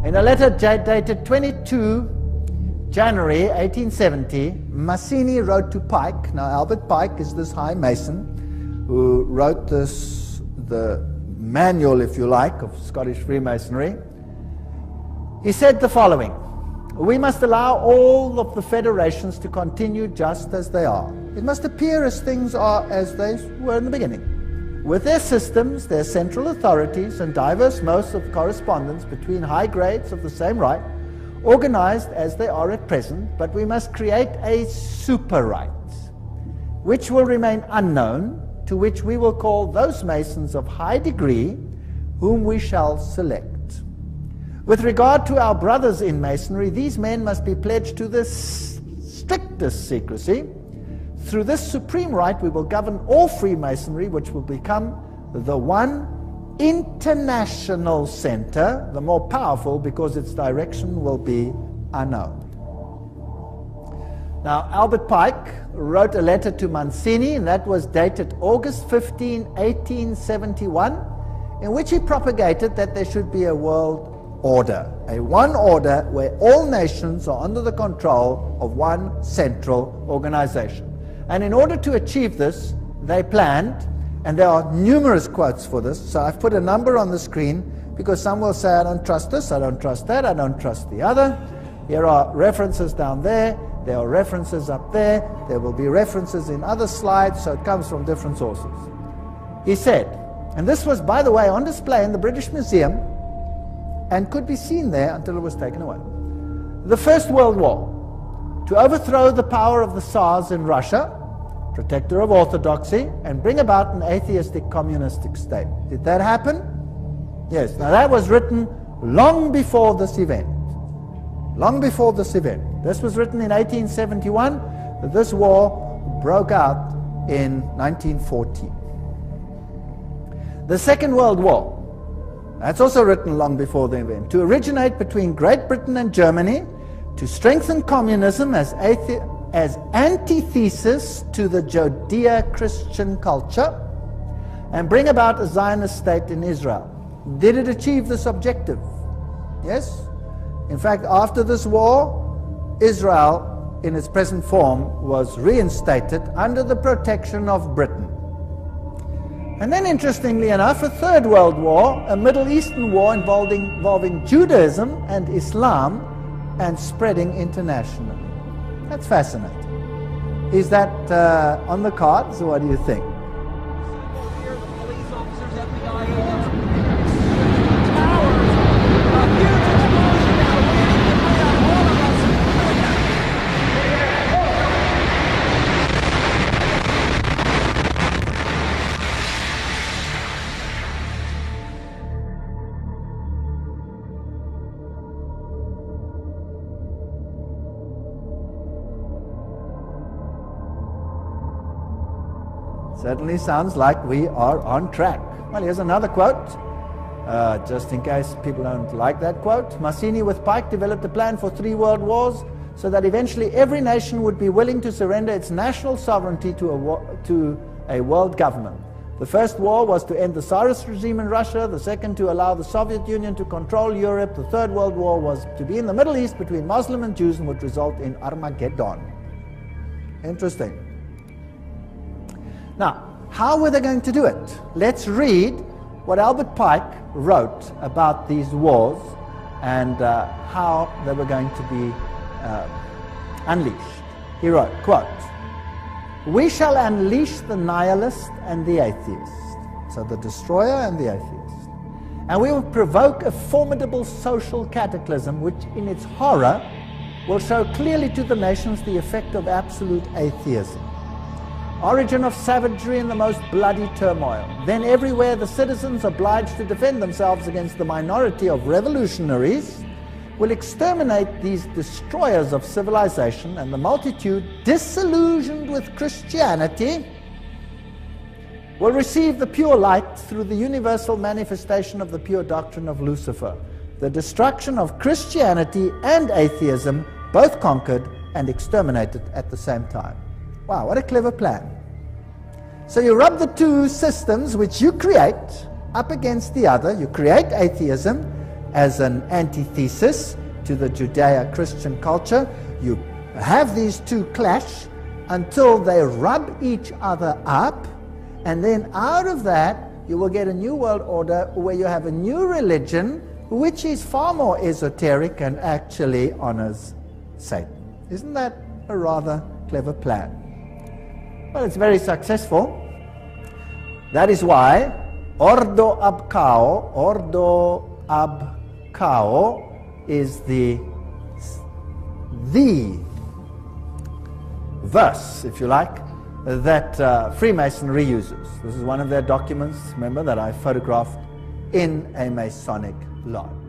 In a letter dated 22 January 1870, Mazzini wrote to Pike. Now, Albert Pike is this high mason who wrote the manual, if you like, of Scottish Freemasonry. He said the following: "We must allow all of the federations to continue just as they are. It must appear as things are as they were in the beginning, with their systems, their central authorities, and diverse modes of correspondence between high grades of the same right, organized as they are at present, but we must create a super right, which will remain unknown, to which we will call those Masons of high degree, whom we shall select. With regard to our brothers in Masonry, these men must be pledged to the strictest secrecy. Through this supreme right, we will govern all Freemasonry, which will become the one international center, the more powerful because its direction will be unknown." Now, Albert Pike wrote a letter to Mazzini, and that was dated August 15, 1871, in which he propagated that there should be a world order, a one order where all nations are under the control of one central organization. And in order to achieve this, they planned, and there are numerous quotes for this, so I've put a number on the screen because some will say, I don't trust this, I don't trust that, I don't trust the other. Here are references down there, there are references up there, there will be references in other slides, so it comes from different sources. He said, and this was, by the way, on display in the British Museum and could be seen there until it was taken away. "The First World War, to overthrow the power of the Tsars in Russia, protector of orthodoxy, and bring about an atheistic communistic state." Did that happen? Yes. Now that was written long before this event. Long before this event. This was written in 1871. This war broke out in 1914. The Second World War. That's also written long before the event. To originate between Great Britain and Germany, to strengthen communism as antithesis to the Judeo-Christian culture, and bring about a Zionist state in Israel. Did it achieve this objective? Yes. In fact, after this war, Israel, in its present form, was reinstated under the protection of Britain. And then, interestingly enough, a Third World War, a Middle Eastern war involving Judaism and Islam, and spreading internationally. That's fascinating. Is that on the cards, or what do you think? Certainly sounds like we are on track. Well, here's another quote, just in case people don't like that quote. "Mazzini with Pike developed a plan for 3 world wars so that eventually every nation would be willing to surrender its national sovereignty to a world government. The first war was to end the Tsarist regime in Russia, the second to allow the Soviet Union to control Europe, the Third World War was to be in the Middle East between Muslim and Jews and would result in Armageddon." Interesting. Now, how were they going to do it? Let's read what Albert Pike wrote about these wars and how they were going to be unleashed. He wrote, quote, "We shall unleash the nihilist and the atheist," so the destroyer and the atheist, "and we will provoke a formidable social cataclysm which in its horror will show clearly to the nations the effect of absolute atheism. Origin of savagery and the most bloody turmoil. Then everywhere the citizens obliged to defend themselves against the minority of revolutionaries will exterminate these destroyers of civilization, and the multitude, disillusioned with Christianity, will receive the pure light through the universal manifestation of the pure doctrine of Lucifer. The destruction of Christianity and atheism, both conquered and exterminated at the same time." Wow, what a clever plan. So you rub the two systems which you create up against the other. You create atheism, as an antithesis to the Judeo-Christian culture. You have these two clash until they rub each other up, and then out of that you will get a new world order where you have a new religion which is far more esoteric and actually honors Satan. Isn't that a rather clever plan? Well, it's very successful. That is why Ordo ab Cao is the verse, if you like, that Freemasonry uses. This is one of their documents, remember, that I photographed in a Masonic lodge.